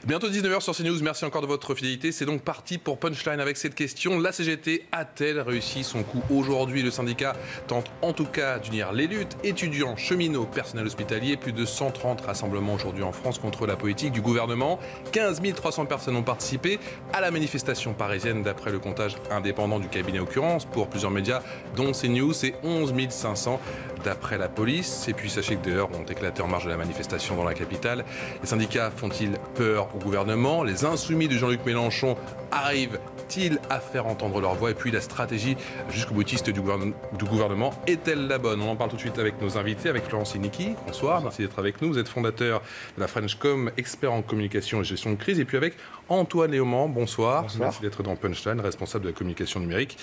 Bientôt 19h sur CNews, merci encore de votre fidélité. C'est donc parti pour Punchline avec cette question. La CGT a-t-elle réussi son coup aujourd'hui? Le syndicat tente en tout cas d'unir les luttes, étudiants, cheminots, personnel hospitalier. Plus de 130 rassemblements aujourd'hui en France contre la politique du gouvernement. 15 300 personnes ont participé à la manifestation parisienne d'après le comptage indépendant du cabinet Occurrence pour plusieurs médias dont CNews. C'est 11 500 d'après la police. Et puis sachez que des heurts ont éclaté en marge de la manifestation dans la capitale. Les syndicats font-ils peur au gouvernement? Les insoumis de Jean-Luc Mélenchon arrivent-ils à faire entendre leur voix? Et puis la stratégie jusqu'au boutiste du gouvernement est-elle la bonne? On en parle tout de suite avec nos invités, avec Florence Sinicki. Bonsoir, merci d'être avec nous. Vous êtes fondateur de la Frenchcom, expert en communication et gestion de crise. Et puis avec Antoine Léaumont, bonsoir. Merci d'être dans Punchline, responsable de la communication numérique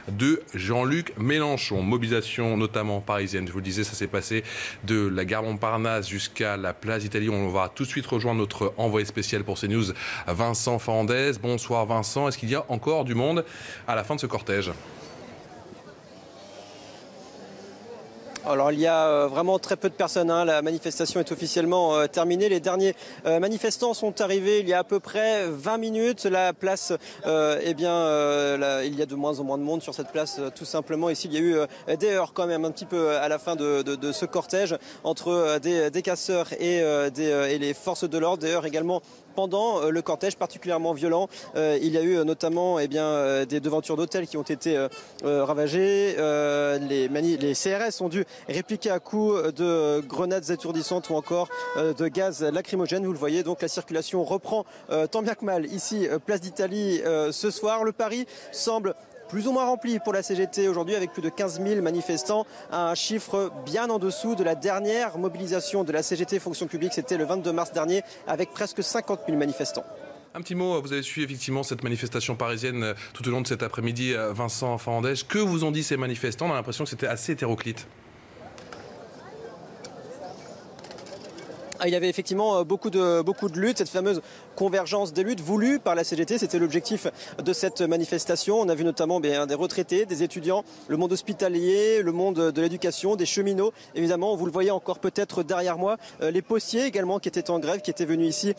de Jean-Luc Mélenchon. Mobilisation notamment parisienne, je vous le disais, ça s'est passé de la gare Montparnasse jusqu'à la place d'Italie. On va tout de suite rejoindre notre envoyé spécial pour CNews, Vincent Fernandez. Bonsoir Vincent, est-ce qu'il y a encore du monde à la fin de ce cortège? Alors il y a vraiment très peu de personnes, la manifestation est officiellement terminée. Les derniers manifestants sont arrivés il y a à peu près 20 minutes. La place, il y a de moins en moins de monde sur cette place tout simplement. Ici il y a eu des heurts quand même un petit peu à la fin de ce cortège entre des casseurs et les forces de l'ordre. Des heurts également pendant le cortège particulièrement violent. Il y a eu notamment des devantures d'hôtels qui ont été ravagées. Les CRS ont dû répliquer à coups de grenades étourdissantes ou encore de gaz lacrymogène. Vous le voyez, donc la circulation reprend tant bien que mal ici, place d'Italie ce soir. Le Paris semble plus ou moins rempli pour la CGT aujourd'hui avec plus de 15 000 manifestants, un chiffre bien en dessous de la dernière mobilisation de la CGT Fonction publique, c'était le 22 mars dernier avec presque 50 000 manifestants. Un petit mot, vous avez suivi effectivement cette manifestation parisienne tout au long de cet après-midi, Vincent Fernandez. Que vous ont dit ces manifestants? On a l'impression que c'était assez hétéroclite. Il y avait effectivement beaucoup de luttes, cette fameuse convergence des luttes voulue par la CGT. C'était l'objectif de cette manifestation. On a vu notamment des retraités, des étudiants, le monde hospitalier, le monde de l'éducation, des cheminots. Évidemment, vous le voyez encore peut-être derrière moi, les postiers également qui étaient en grève, qui étaient venus ici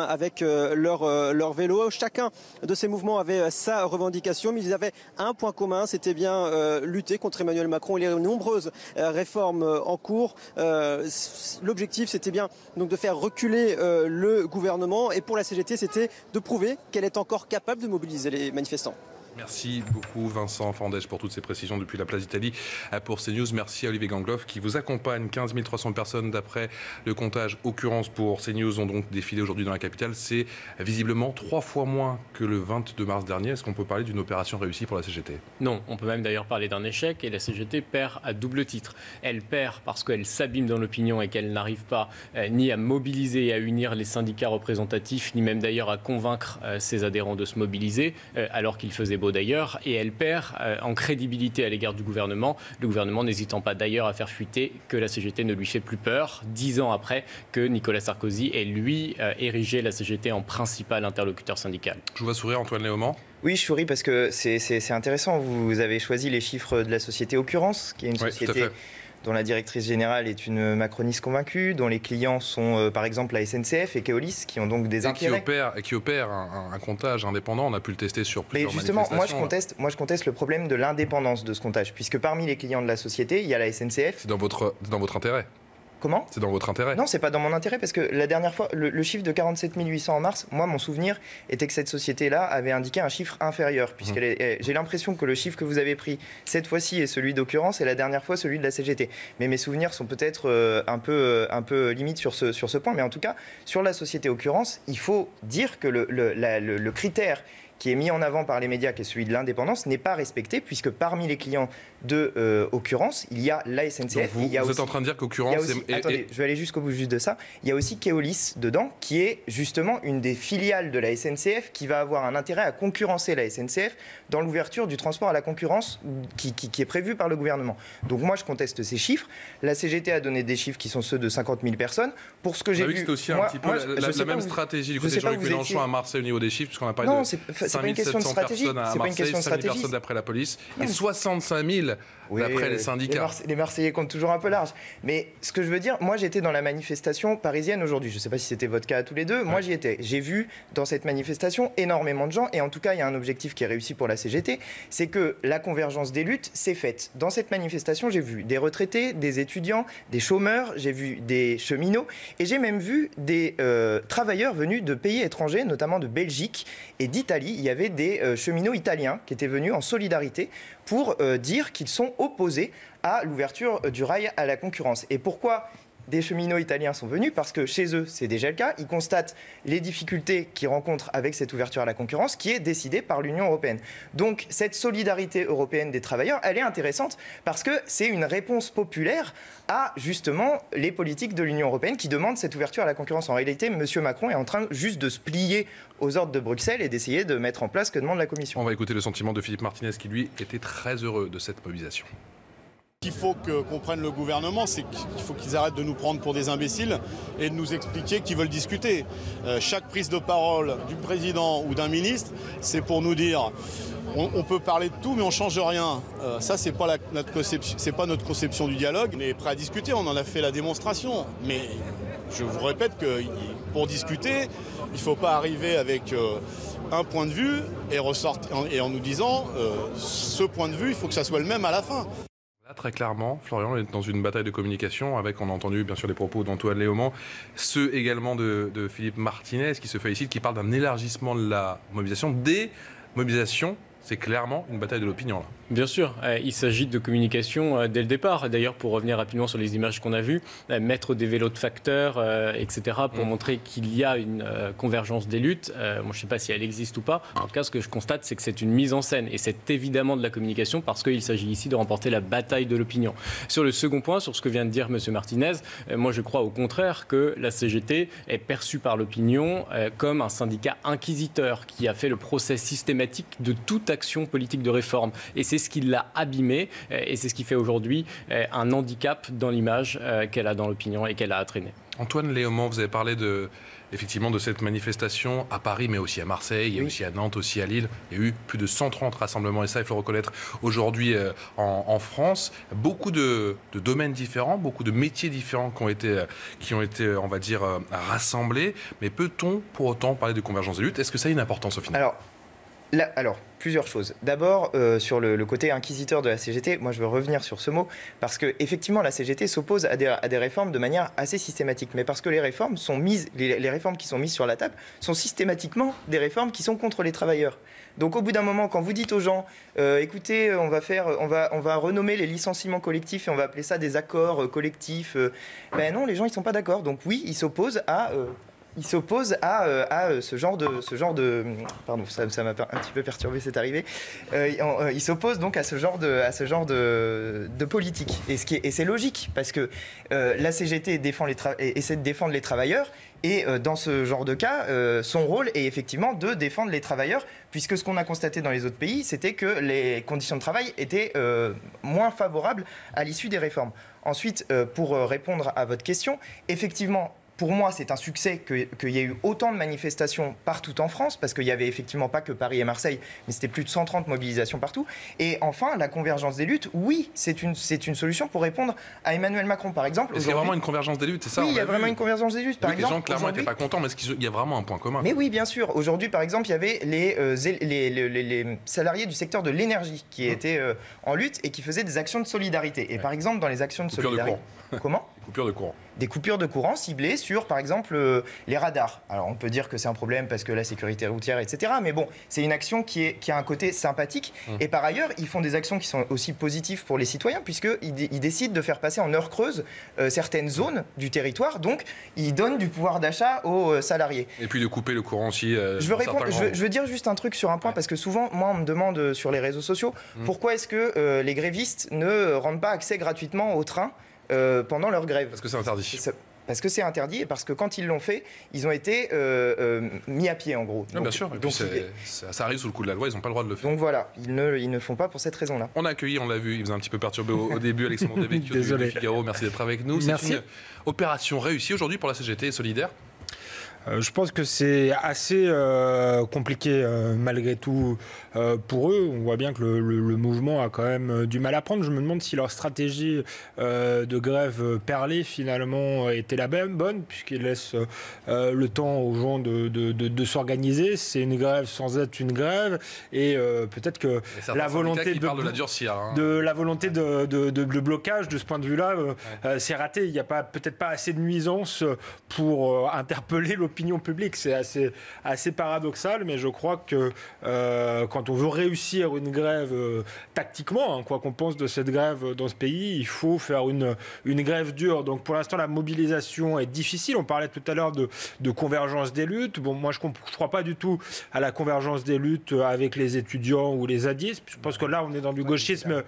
avec leur vélo. Chacun de ces mouvements avait sa revendication, mais ils avaient un point commun, c'était bien lutter contre Emmanuel Macron et les nombreuses réformes en cours. L'objectif, c'était bien donc de faire reculer le gouvernement, et pour la CGT c'était de prouver qu'elle est encore capable de mobiliser les manifestants. Merci beaucoup Vincent Fernandez pour toutes ces précisions depuis la place d'Italie pour CNews. Merci à Olivier Gangloff qui vous accompagne. 15 300 personnes d'après le comptage Occurrence pour CNews ont donc défilé aujourd'hui dans la capitale. C'est visiblement 3 fois moins que le 22 mars dernier. Est-ce qu'on peut parler d'une opération réussie pour la CGT? Non, on peut même d'ailleurs parler d'un échec, et la CGT perd à double titre. Elle perd parce qu'elle s'abîme dans l'opinion et qu'elle n'arrive pas ni à mobiliser et à unir les syndicats représentatifs, ni même d'ailleurs à convaincre ses adhérents de se mobiliser, alors qu'il faisait beau d'ailleurs, et elle perd en crédibilité à l'égard du gouvernement, le gouvernement n'hésitant pas d'ailleurs à faire fuiter que la CGT ne lui fait plus peur, 10 ans après que Nicolas Sarkozy ait lui érigé la CGT en principal interlocuteur syndical. Je vous vois sourire, Antoine Léaumont. Oui, je souris parce que c'est intéressant. Vous avez choisi les chiffres de la société Occurrence, qui est une société dont la directrice générale est une macroniste convaincue, dont les clients sont par exemple la SNCF et Keolis, qui ont donc des intérêts. Qui opère un comptage indépendant, on a pu le tester sur plusieurs manifestations. Mais justement, moi je conteste le problème de l'indépendance de ce comptage, puisque parmi les clients de la société, il y a la SNCF. C'est dans votre intérêt. Comment? C'est dans votre intérêt? Non, c'est pas dans mon intérêt, parce que la dernière fois, le chiffre de 47 800 en mars, moi, mon souvenir était que cette société-là avait indiqué un chiffre inférieur, j'ai l'impression que le chiffre que vous avez pris cette fois-ci est celui d'Occurrence et la dernière fois celui de la CGT. Mais mes souvenirs sont peut-être un peu limites sur ce point, mais en tout cas, sur la société Occurrence, il faut dire que le critère qui est mis en avant par les médias, qui est celui de l'indépendance, n'est pas respecté, puisque parmi les clients de Occurence, il y a la SNCF. Donc vous êtes en train de dire qu'Occurence... Attendez, je vais aller jusqu'au bout juste de ça. Il y a aussi Keolis dedans, qui est justement une des filiales de la SNCF, qui va avoir un intérêt à concurrencer la SNCF dans l'ouverture du transport à la concurrence qui est prévue par le gouvernement. Donc moi, je conteste ces chiffres. La CGT a donné des chiffres qui sont ceux de 50 000 personnes. Pour ce que j'ai vu... C'était aussi un petit peu la même stratégie du côté de Jean-Luc Mélenchon à Marseille au niveau des chiffres, puisqu'on a parlé de 5 700 personnes à Marseille, 5 000 personnes d'après la police, et 65 000 Lille, d'après les syndicats. Les Marseillais comptent toujours un peu large. Mais ce que je veux dire, moi j'étais dans la manifestation parisienne aujourd'hui. Je ne sais pas si c'était votre cas à tous les deux. Moi j'y étais. J'ai vu dans cette manifestation énormément de gens. Et en tout cas, il y a un objectif qui est réussi pour la CGT. C'est que la convergence des luttes s'est faite. Dans cette manifestation, j'ai vu des retraités, des étudiants, des chômeurs, j'ai vu des cheminots. Et j'ai même vu des travailleurs venus de pays étrangers, notamment de Belgique et d'Italie. Il y avait des cheminots italiens qui étaient venus en solidarité pour dire qu'ils sont opposés à l'ouverture du rail à la concurrence. Et pourquoi des cheminots italiens sont venus? Parce que chez eux, c'est déjà le cas. Ils constatent les difficultés qu'ils rencontrent avec cette ouverture à la concurrence qui est décidée par l'Union européenne. Donc cette solidarité européenne des travailleurs, elle est intéressante parce que c'est une réponse populaire à justement les politiques de l'Union européenne qui demandent cette ouverture à la concurrence. En réalité, M. Macron est en train juste de se plier aux ordres de Bruxelles et d'essayer de mettre en place ce que demande la Commission. On va écouter le sentiment de Philippe Martinez qui, lui, était très heureux de cette mobilisation. Ce qu'il faut que comprenne le gouvernement, c'est qu'il faut qu'ils arrêtent de nous prendre pour des imbéciles et de nous expliquer qu'ils veulent discuter. Chaque prise de parole du président ou d'un ministre, c'est pour nous dire on peut parler de tout mais on ne change rien. Ça, c'est pas notre conception du dialogue. On est prêt à discuter, on en a fait la démonstration. Mais je vous répète que pour discuter, il ne faut pas arriver avec un point de vue et en nous disant ce point de vue, il faut que ça soit le même à la fin. Là, très clairement, Florian est dans une bataille de communication avec, on a entendu bien sûr les propos d'Antoine Léaumont, ceux également de Philippe Martinez qui se félicite, qui parle d'un élargissement de la mobilisation, des mobilisations. C'est clairement une bataille de l'opinion là. Bien sûr, il s'agit de communication dès le départ. D'ailleurs, pour revenir rapidement sur les images qu'on a vues, mettre des vélos de facteurs, etc., pour montrer qu'il y a une convergence des luttes. Moi, je ne sais pas si elle existe ou pas. En tout cas, ce que je constate, c'est que c'est une mise en scène. Et c'est évidemment de la communication parce qu'il s'agit ici de remporter la bataille de l'opinion. Sur le second point, sur ce que vient de dire M. Martinez, moi, je crois au contraire que la CGT est perçue par l'opinion comme un syndicat inquisiteur qui a fait le procès systématique de toute action politique de réforme. Et c'est ce qui l'a abîmée et c'est ce qui fait aujourd'hui un handicap dans l'image qu'elle a dans l'opinion et qu'elle a à traîner. Antoine Léaumont, vous avez parlé effectivement de cette manifestation à Paris, mais aussi à Marseille, et aussi à Nantes, aussi à Lille. Il y a eu plus de 130 rassemblements, et ça, il faut reconnaître, aujourd'hui en France. Beaucoup de domaines différents, beaucoup de métiers différents qui ont été on va dire, rassemblés. Mais peut-on pour autant parler de convergence des luttes? Est-ce que ça a une importance au final? Alors, plusieurs choses. D'abord, sur le côté inquisiteur de la CGT, moi je veux revenir sur ce mot, parce qu'effectivement la CGT s'oppose à des réformes de manière assez systématique, mais parce que les réformes les réformes qui sont mises sur la table sont systématiquement des réformes qui sont contre les travailleurs. Donc au bout d'un moment, quand vous dites aux gens, écoutez, on va renommer les licenciements collectifs et on va appeler ça des accords collectifs, ben non, les gens ils sont pas d'accord. Donc oui, ils s'opposent à ce genre de pardon, ça m'a un petit peu perturbé cette arrivée. Il s'oppose donc à ce genre de politique. Et c'est logique parce que la CGT essaie de défendre les travailleurs. Et dans ce genre de cas, son rôle est effectivement de défendre les travailleurs, puisque ce qu'on a constaté dans les autres pays, c'était que les conditions de travail étaient moins favorables à l'issue des réformes. Ensuite, pour répondre à votre question, effectivement, pour moi, c'est un succès qu'il y ait eu autant de manifestations partout en France, parce qu'il n'y avait effectivement pas que Paris et Marseille, mais c'était plus de 130 mobilisations partout. Et enfin, la convergence des luttes, oui, c'est une solution pour répondre à Emmanuel Macron, par exemple. Est-ce qu'il y a vraiment une convergence des luttes, c'est ça? Oui, il y a vraiment une convergence des luttes. Par exemple, les gens, clairement, n'étaient pas contents, mais est-ce qu'il y a vraiment un point commun? Mais oui, bien sûr. Aujourd'hui, par exemple, il y avait les salariés du secteur de l'énergie qui étaient en lutte et qui faisaient des actions de solidarité. Et par exemple, dans les actions de solidarité... Comment? Des coupures de courant. Des coupures de courant ciblées sur, par exemple, les radars. Alors, on peut dire que c'est un problème parce que la sécurité routière, etc. Mais bon, c'est une action qui a un côté sympathique. Et par ailleurs, ils font des actions qui sont aussi positives pour les citoyens, puisqu'ils décident de faire passer en heure creuse certaines zones du territoire. Donc, ils donnent du pouvoir d'achat aux salariés. Et puis de couper le courant aussi. Je veux dire juste un truc sur un point, parce que souvent, moi, on me demande sur les réseaux sociaux, pourquoi est-ce que les grévistes ne rendent pas accès gratuitement au train pendant leur grève. Parce que c'est interdit. Parce que c'est interdit et parce que quand ils l'ont fait, ils ont été mis à pied en gros. Donc, bien sûr, et puis ça arrive sous le coup de la loi, ils n'ont pas le droit de le faire. Donc voilà, ils ne font pas pour cette raison-là. On a accueilli, on l'a vu, il vous a un petit peu perturbé au début, Alexandre Devecchio du Figaro, merci d'être avec nous. C'est une opération réussie aujourd'hui pour la CGT Solidaire. Je pense que c'est assez compliqué malgré tout pour eux. On voit bien que le mouvement a quand même du mal à prendre. Je me demande si leur stratégie de grève perlée finalement était la bonne, puisqu'ils laissent le temps aux gens de s'organiser. C'est une grève sans être une grève, et peut-être que la volonté de blocage de ce point de vue-là c'est raté. Il n'y a peut-être pas assez de nuisances pour interpeller l'opinion publique. C'est assez paradoxal, mais je crois que quand on veut réussir une grève tactiquement, quoi qu'on pense de cette grève dans ce pays, il faut faire une grève dure. Donc pour l'instant, la mobilisation est difficile. On parlait tout à l'heure de convergence des luttes. Bon, moi, je ne crois pas du tout à la convergence des luttes avec les étudiants ou les zadistes. Je pense que là, on est dans du gauchisme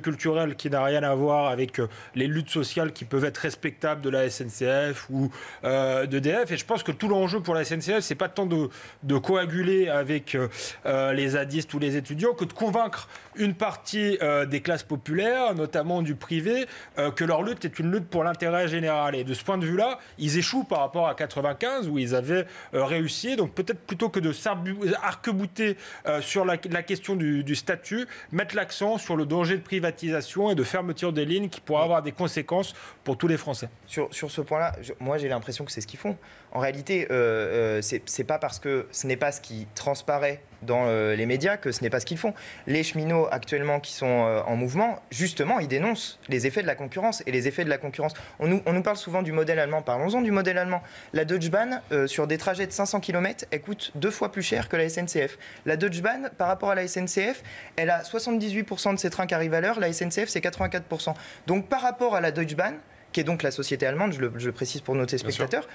culturel qui n'a rien à voir avec les luttes sociales qui peuvent être respectables de la SNCF ou d'EDF. Et je pense que tout l'enjeu pour la SNCF, c'est pas tant de coaguler avec les zadistes ou les étudiants que de convaincre une partie des classes populaires, notamment du privé, que leur lutte est une lutte pour l'intérêt général. Et de ce point de vue-là, ils échouent par rapport à 95 où ils avaient réussi. Donc peut-être plutôt que de s'arc-bouter sur la question du statut, mettre l'accent sur le danger de privatisation et de fermeture des lignes qui pourraient avoir des conséquences pour tous les Français. Sur ce point-là, moi j'ai l'impression que c'est ce qu'ils font. En réalité, c'est pas parce que ce n'est pas ce qui transparaît dans les médias que ce n'est pas ce qu'ils font. Les cheminots actuellement qui sont en mouvement, justement, ils dénoncent les effets de la concurrence. Et les effets de la concurrence, on nous parle souvent du modèle allemand. Parlons-en du modèle allemand. La Deutsche Bahn, sur des trajets de 500 km, elle coûte 2 fois plus cher que la SNCF. La Deutsche Bahn, par rapport à la SNCF, elle a 78% de ses trains qui arrivent à l'heure. La SNCF, c'est 84%. Donc par rapport à la Deutsche Bahn, qui est donc la société allemande, je le précise pour nos téléspectateurs,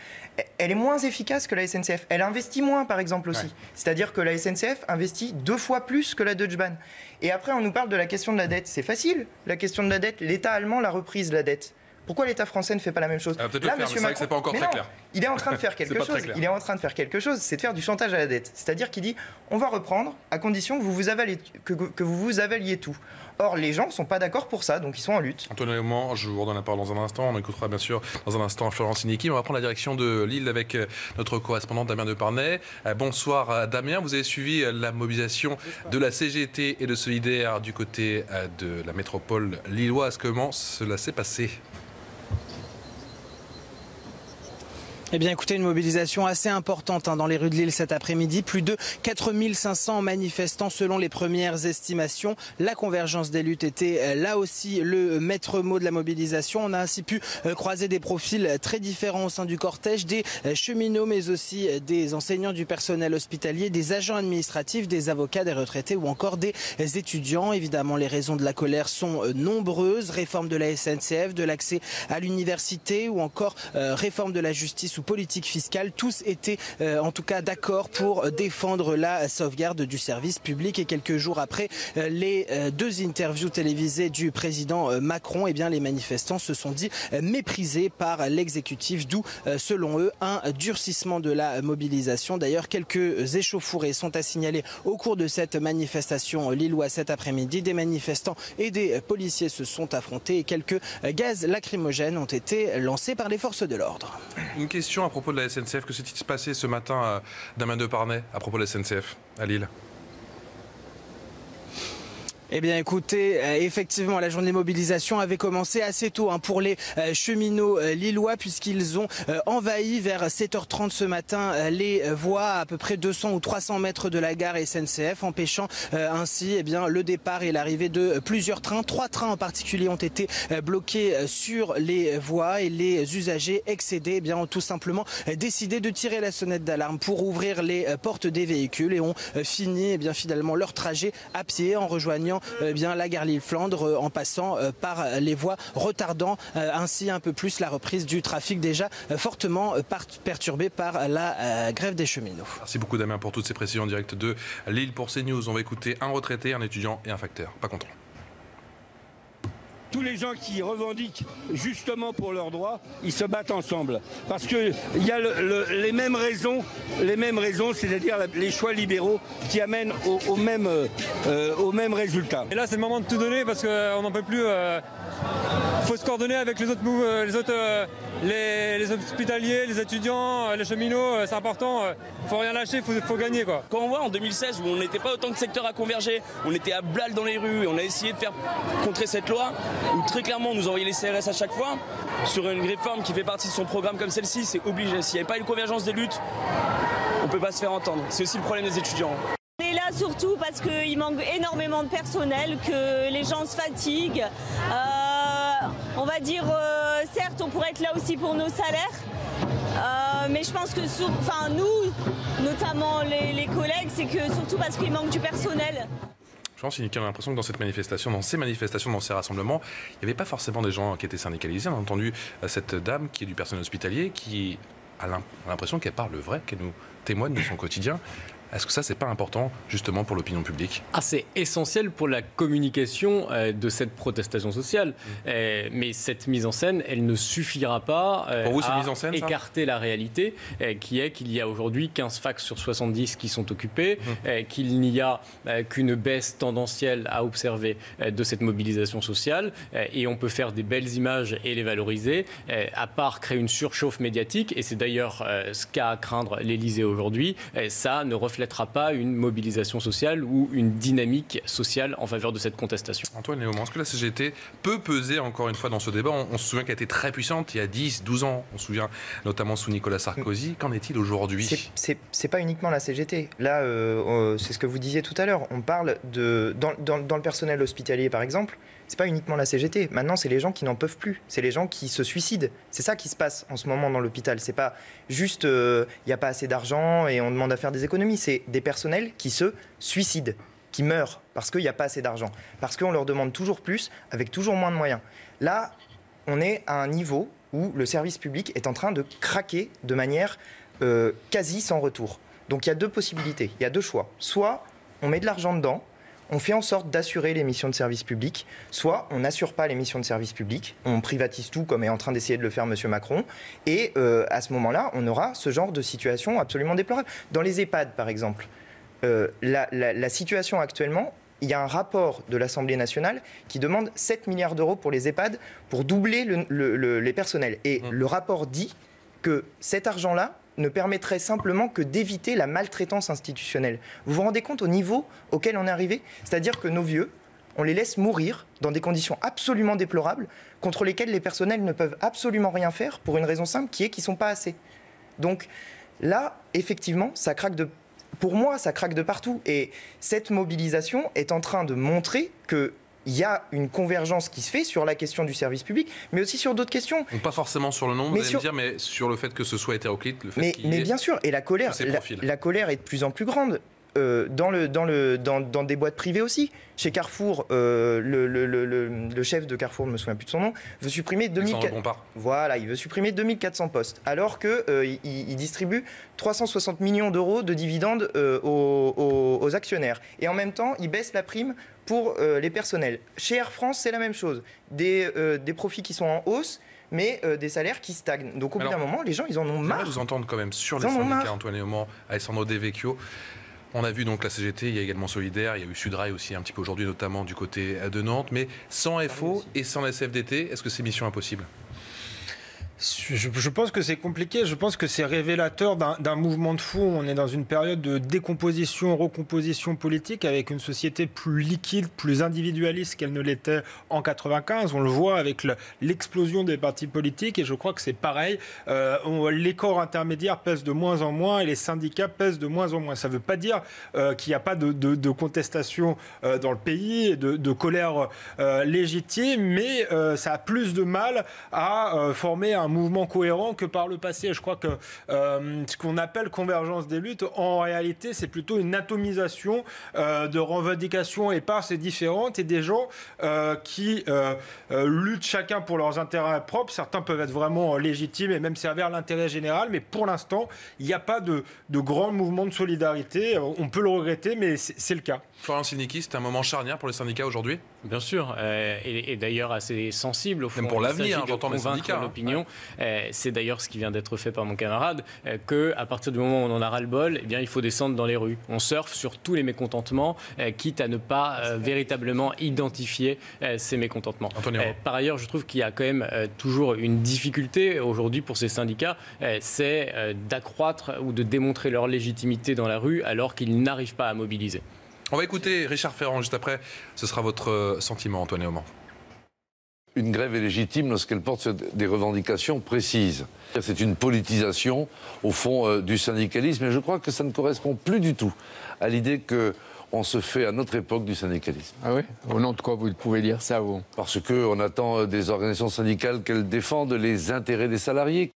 elle est moins efficace que la SNCF. Elle investit moins, par exemple, aussi. Ouais. C'est-à-dire que la SNCF investit 2 fois plus que la Deutsche Bahn. Et après, on nous parle de la question de la dette. C'est facile, la question de la dette. L'État allemand l'a reprise, la dette. Pourquoi l'État français ne fait pas la même chose? Là, Monsieur Macron, c'est pas encore très clair. Il est en train de faire quelque chose. Il est en train de faire quelque chose, c'est de faire du chantage à la dette. C'est-à-dire qu'il dit, on va reprendre à condition que vous vous avaliez tout. Or, les gens ne sont pas d'accord pour ça, donc ils sont en lutte. Antoine Léaumont, je vous redonne la parole dans un instant. On écoutera bien sûr dans un instant Florence Iniki. On va prendre la direction de Lille avec notre correspondant Damien Deparnay. Bonsoir Damien, vous avez suivi la mobilisation de la CGT et de Solidaires du côté de la métropole lilloise. Comment cela s'est passé ? Eh bien écoutez, une mobilisation assez importante dans les rues de Lille cet après-midi. Plus de 4500 manifestants selon les premières estimations. La convergence des luttes était là aussi le maître mot de la mobilisation. On a ainsi pu croiser des profils très différents au sein du cortège, des cheminots mais aussi des enseignants du personnel hospitalier, des agents administratifs, des avocats, des retraités ou encore des étudiants. Évidemment, les raisons de la colère sont nombreuses. Réforme de la SNCF, de l'accès à l'université ou encore réforme de la justice ou politique fiscale, tous étaient en tout cas d'accord pour défendre la sauvegarde du service public. Et quelques jours après les 2 interviews télévisées du président Macron, eh bien les manifestants se sont dit méprisés par l'exécutif, d'où selon eux un durcissement de la mobilisation. D'ailleurs, quelques échauffourées sont à signaler au cours de cette manifestation lilloise cet après-midi. Des manifestants et des policiers se sont affrontés et quelques gaz lacrymogènes ont été lancés par les forces de l'ordre. Une question à propos de la SNCF. Que s'est-il passé ce matin, Damien Deparnay, à propos de la SNCF à Lille ? Eh bien écoutez, effectivement la journée de mobilisation avait commencé assez tôt pour les cheminots lillois, puisqu'ils ont envahi vers 7h30 ce matin les voies à peu près 200 ou 300 mètres de la gare SNCF, empêchant ainsi le départ et l'arrivée de plusieurs trains. 3 trains en particulier ont été bloqués sur les voies et les usagers excédés ont tout simplement décidé de tirer la sonnette d'alarme pour ouvrir les portes des véhicules et ont fini finalement leur trajet à pied en rejoignant la gare Lille-Flandre en passant par les voies, retardant ainsi un peu plus la reprise du trafic déjà fortement perturbé par la grève des cheminots. Merci beaucoup Damien pour toutes ces précisions en direct de Lille pour CNews. On va écouter un retraité, un étudiant et un facteur. Pas content. Tous les gens qui revendiquent justement pour leurs droits, ils se battent ensemble. Parce qu'il y a les mêmes raisons, c'est-à-dire les choix libéraux qui amènent au même résultat. Et là, c'est le moment de tout donner parce qu'on n'en peut plus. faut se coordonner avec les hospitaliers, les étudiants, les cheminots, c'est important. Faut rien lâcher, faut gagner quoi. Quand on voit en 2016 où on n'était pas autant de secteurs à converger, on était à Blal dans les rues, on a essayé de faire contrer cette loi, où très clairement on nous envoyait les CRS à chaque fois, sur une réforme qui fait partie de son programme comme celle-ci, c'est obligé. S'il n'y avait pas une convergence des luttes, on ne peut pas se faire entendre. C'est aussi le problème des étudiants. On est là surtout parce qu'il manque énormément de personnel, que les gens se fatiguent. On va dire, certes, on pourrait être là aussi pour nos salaires. Mais je pense que nous, notamment les collègues, c'est que surtout parce qu'il manque du personnel. Je pense qu'il y a l'impression que dans cette manifestation, dans ces rassemblements, il n'y avait pas forcément des gens qui étaient syndicalisés. On a entendu cette dame qui est du personnel hospitalier qui a l'impression qu'elle parle vrai, qu'elle nous témoigne de son quotidien. Est-ce que ça, c'est pas important, justement, pour l'opinion publique ? C'est essentiel pour la communication de cette protestation sociale. Mais cette mise en scène, elle ne suffira pas pour vous, à mise en scène, écarter la réalité, qui est qu'il y a aujourd'hui 15 facs sur 70 qui sont occupés, qu'il n'y a qu'une baisse tendancielle à observer de cette mobilisation sociale. Et on peut faire des belles images et les valoriser, à part créer une surchauffe médiatique. Et c'est d'ailleurs ce qu'a à craindre l'Élysée aujourd'hui. Ça ne reflètera pas une mobilisation sociale ou une dynamique sociale en faveur de cette contestation. Antoine Léaumont, est-ce que la CGT peut peser encore une fois dans ce débat ? On se souvient qu'elle était très puissante il y a 10, 12 ans. On se souvient notamment sous Nicolas Sarkozy. Qu'en est-il aujourd'hui ? C'est pas uniquement la CGT. Là, c'est ce que vous disiez tout à l'heure. On parle dans le personnel hospitalier, par exemple. C'est pas uniquement la CGT. Maintenant, c'est les gens qui n'en peuvent plus. C'est les gens qui se suicident. C'est ça qui se passe en ce moment dans l'hôpital. C'est pas juste il n'y a pas assez d'argent et on demande à faire des économies. C'est des personnels qui se suicident, qui meurent parce qu'il n'y a pas assez d'argent, parce qu'on leur demande toujours plus avec toujours moins de moyens. Là, on est à un niveau où le service public est en train de craquer de manière quasi sans retour. Donc il y a deux possibilités, il y a deux choix. Soit on met de l'argent dedans, on fait en sorte d'assurer les missions de service public, soit on n'assure pas les missions de service public, on privatise tout comme est en train d'essayer de le faire M. Macron, et à ce moment-là, on aura ce genre de situation absolument déplorable. Dans les EHPAD, par exemple, la situation actuellement, il y a un rapport de l'Assemblée nationale qui demande 7 milliards d'euros pour les EHPAD pour doubler les personnels. Et le rapport dit que cet argent-là ne permettrait simplement que d'éviter la maltraitance institutionnelle. Vous vous rendez compte au niveau auquel on est arrivé ? C'est-à-dire que nos vieux, on les laisse mourir dans des conditions absolument déplorables, contre lesquelles les personnels ne peuvent absolument rien faire, pour une raison simple, qui est qu'ils ne sont pas assez. Donc là, effectivement, ça craque pour moi, ça craque de partout. Et cette mobilisation est en train de montrer que il y a une convergence qui se fait sur la question du service public, mais aussi sur d'autres questions. Donc pas forcément sur le nombre, vous allez me dire, mais sur le fait que ce soit hétéroclite, le fait mais bien sûr, et la colère est de plus en plus grande. Dans des boîtes privées aussi. Chez Carrefour, le chef de Carrefour, je ne me souviens plus de son nom, veut supprimer 2400 postes, alors qu'il distribue 360 millions d'euros de dividendes aux actionnaires. Et en même temps, il baisse la prime pour les personnels. Chez Air France, c'est la même chose. Des profits qui sont en hausse, mais des salaires qui stagnent. Donc au bout d'un moment, les gens, ils en ont marre. Je vais vous entendre quand même sur les syndicats, Antoine Léaumont, Alessandro De Vecchio. On a vu donc la CGT, il y a également Solidaire, il y a eu Sudrail aussi un petit peu aujourd'hui, notamment du côté de Nantes. Mais sans FO et sans la CFDT, est-ce que c'est mission impossible ? Je pense que c'est compliqué. Je pense que c'est révélateur d'un mouvement de fond. On est dans une période de décomposition, recomposition politique avec une société plus liquide, plus individualiste qu'elle ne l'était en 95. On le voit avec l'explosion des partis politiques et je crois que c'est pareil. Les corps intermédiaires pèsent de moins en moins et les syndicats pèsent de moins en moins. Ça ne veut pas dire qu'il n'y a pas de contestation dans le pays et de colère légitime, mais ça a plus de mal à former un mouvement cohérent que par le passé. Je crois que ce qu'on appelle convergence des luttes, en réalité, c'est plutôt une atomisation de revendications éparses et différentes et des gens qui luttent chacun pour leurs intérêts propres. Certains peuvent être vraiment légitimes et même servir l'intérêt général, mais pour l'instant, il n'y a pas de grand mouvement de solidarité. On peut le regretter, mais c'est le cas. Florian Silnicki, c'est un moment charnière pour les syndicats aujourd'hui ? Bien sûr, et d'ailleurs assez sensible au fond. Même pour l'avenir, j'entends les syndicats. L'opinion. C'est d'ailleurs ce qui vient d'être fait par mon camarade, qu'à partir du moment où on en a ras-le-bol, eh bien, il faut descendre dans les rues. On surfe sur tous les mécontentements, quitte à ne pas véritablement identifier ces mécontentements. Par ailleurs, je trouve qu'il y a quand même toujours une difficulté aujourd'hui pour ces syndicats, c'est d'accroître ou de démontrer leur légitimité dans la rue alors qu'ils n'arrivent pas à mobiliser. On va écouter Richard Ferrand juste après. Ce sera votre sentiment, Antoine Léaumont. Une grève est légitime lorsqu'elle porte sur des revendications précises. C'est une politisation, au fond, du syndicalisme. Et je crois que ça ne correspond plus du tout à l'idée qu'on se fait à notre époque du syndicalisme. Ah oui? Au nom de quoi vous pouvez dire ça, vous? Parce qu'on attend des organisations syndicales qu'elles défendent les intérêts des salariés.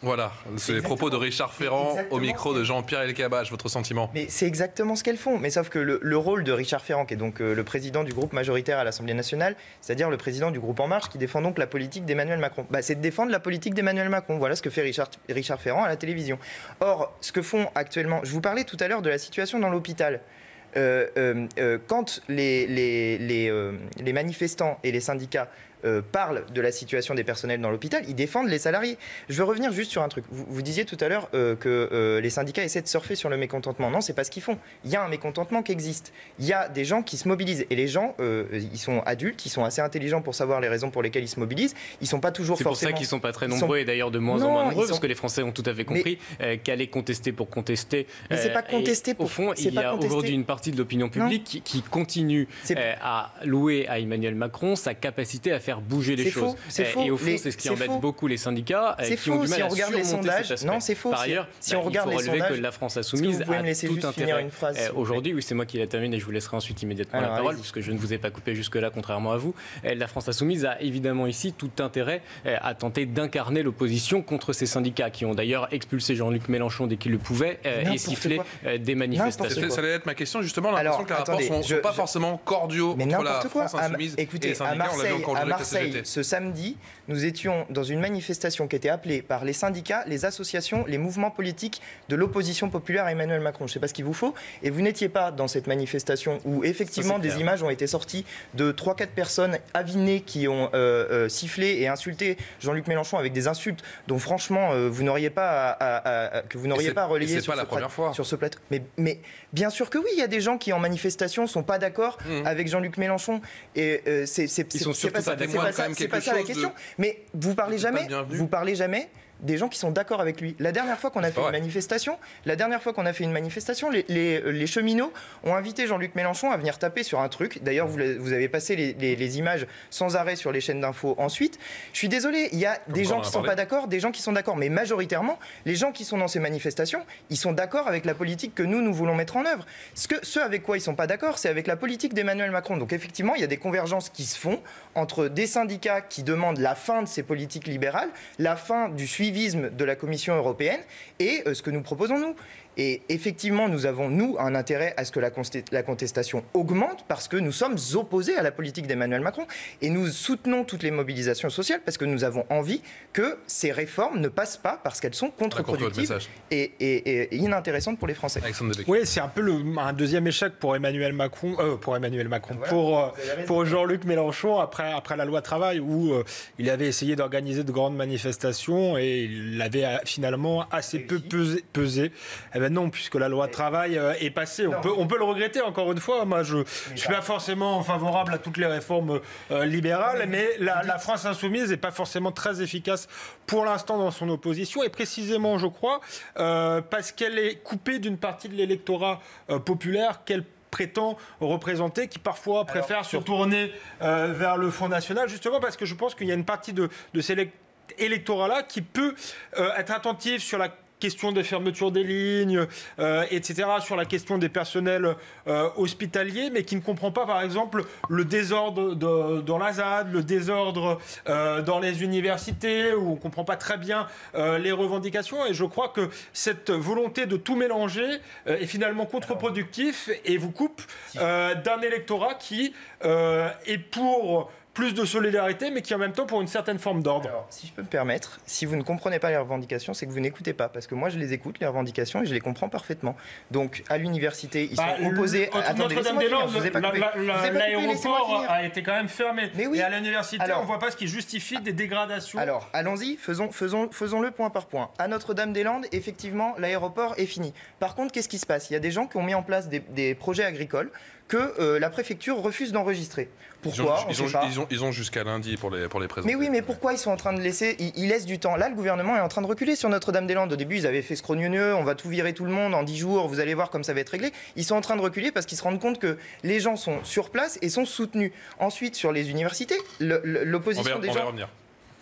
Voilà, c'est les propos de Richard Ferrand au micro de Jean-Pierre Elkabbach. Votre sentiment? Mais c'est exactement ce qu'elles font. Mais sauf que le rôle de Richard Ferrand, qui est donc le président du groupe majoritaire à l'Assemblée nationale, c'est-à-dire le président du groupe En Marche, qui défend donc la politique d'Emmanuel Macron, c'est de défendre la politique d'Emmanuel Macron. Voilà ce que fait Richard Ferrand à la télévision. Or, ce que font actuellement... Je vous parlais tout à l'heure de la situation dans l'hôpital. Quand les manifestants et les syndicats parlent de la situation des personnels dans l'hôpital, ils défendent les salariés. Je veux revenir juste sur un truc. Vous disiez tout à l'heure que les syndicats essaient de surfer sur le mécontentement. Non, c'est pas ce qu'ils font. Il y a un mécontentement qui existe. Il y a des gens qui se mobilisent. Et les gens, ils sont adultes, ils sont assez intelligents pour savoir les raisons pour lesquelles ils se mobilisent. Ils sont pas toujours forcément... C'est pour ça qu'ils sont pas très nombreux et d'ailleurs de moins en moins nombreux, parce que les Français ont tout à fait compris qu'aller contester pour contester... Mais c'est pas contester pour... Au fond, il y a aujourd'hui une partie de l'opinion publique qui continue à louer à Emmanuel Macron sa capacité à faire bouger les choses. Et au fond, c'est ce qui embête beaucoup les syndicats qui ont du mal à surmonter cet aspect. Non, c'est faux. Par ailleurs, si on regarde il faut les relever sondages, que la France insoumise a tout intérêt. Aujourd'hui, oui, c'est moi qui la termine et je vous laisserai ensuite immédiatement la parole, puisque je ne vous ai pas coupé jusque-là, contrairement à vous. La France insoumise a évidemment ici tout intérêt à tenter d'incarner l'opposition contre ces syndicats qui ont d'ailleurs expulsé Jean-Luc Mélenchon dès qu'ils le pouvaient et sifflé des manifestations. Ça allait être ma question, justement. L'impression que les rapports ne sont pas forcément cordiaux entre la France insoumise et les syndicats. On l'a vu encore aujourd'hui avec la CGT. Ce samedi, nous étions dans une manifestation qui était appelée par les syndicats, les associations, les mouvements politiques de l'opposition populaire à Emmanuel Macron. Je ne sais pas ce qu'il vous faut. Et vous n'étiez pas dans cette manifestation où effectivement des images ont été sorties de 3-4 personnes avinées qui ont sifflé et insulté Jean-Luc Mélenchon avec des insultes dont franchement vous n'auriez pas à relayer sur ce plateau. Mais bien sûr que oui, il y a des gens qui en manifestation sont pas d'accord avec Jean-Luc Mélenchon. Et c'est pas ça la question. Mais vous parlez jamais des gens qui sont d'accord avec lui. La dernière fois qu'on a fait une manifestation, les cheminots ont invité Jean-Luc Mélenchon à venir taper sur un truc. D'ailleurs, vous avez passé les images sans arrêt sur les chaînes d'infos ensuite. Je suis désolé, il y a des gens qui ne sont pas d'accord, des gens qui sont d'accord. Mais majoritairement, les gens qui sont dans ces manifestations, ils sont d'accord avec la politique que nous voulons mettre en œuvre. Ce avec quoi ils ne sont pas d'accord, c'est avec la politique d'Emmanuel Macron. Donc effectivement, il y a des convergences qui se font entre des syndicats qui demandent la fin de ces politiques libérales, la fin du suivisme de la Commission européenne et ce que nous proposons nous. Et effectivement, nous avons, un intérêt à ce que la contestation augmente parce que nous sommes opposés à la politique d'Emmanuel Macron et nous soutenons toutes les mobilisations sociales parce que nous avons envie que ces réformes ne passent pas parce qu'elles sont contre-productives et inintéressantes pour les Français. Oui, c'est un peu un deuxième échec pour Emmanuel Macron, pour Jean-Luc Mélenchon après la loi travail où il avait essayé d'organiser de grandes manifestations et il avait finalement assez peu pesé. Non, puisque la loi travail est passée. On peut le regretter, encore une fois. Moi, je ne suis pas forcément favorable à toutes les réformes libérales, mais la France insoumise n'est pas forcément très efficace pour l'instant dans son opposition. Et précisément, je crois, parce qu'elle est coupée d'une partie de l'électorat populaire qu'elle prétend représenter, qui parfois préfère se tourner vers le Front National, justement parce que je pense qu'il y a une partie de cet électorat-là qui peut être attentive sur la question des fermetures des lignes, etc., sur la question des personnels hospitaliers, mais qui ne comprend pas, par exemple, le désordre dans la ZAD, le désordre dans les universités, où on ne comprend pas très bien les revendications. Et je crois que cette volonté de tout mélanger est finalement contre-productif et vous coupe d'un électorat qui est pour plus de solidarité, mais qui en même temps pour une certaine forme d'ordre. Alors, si je peux me permettre, si vous ne comprenez pas les revendications, c'est que vous n'écoutez pas, parce que moi je les écoute, les revendications, et je les comprends parfaitement. Donc à l'université, ils sont opposés... Notre-Dame-des-Landes, l'aéroport a été quand même fermé. Mais oui. Et à l'université, on ne voit pas ce qui justifie des dégradations. Alors, allons-y, faisons-le point par point. À Notre-Dame-des-Landes, effectivement, l'aéroport est fini. Par contre, qu'est-ce qui se passe? Il y a des gens qui ont mis en place des projets agricoles que la préfecture refuse d'enregistrer. Pourquoi? Ils ont jusqu'à lundi pour les présenter. Mais oui, mais pourquoi ils sont en train de laisser... Ils laissent du temps. Là, le gouvernement est en train de reculer sur Notre-Dame-des-Landes. Au début, ils avaient fait scrogneux, on va tout virer tout le monde en 10 jours, vous allez voir comme ça va être réglé. Ils sont en train de reculer parce qu'ils se rendent compte que les gens sont sur place et sont soutenus. Ensuite, sur les universités, l'opposition des gens... On va revenir.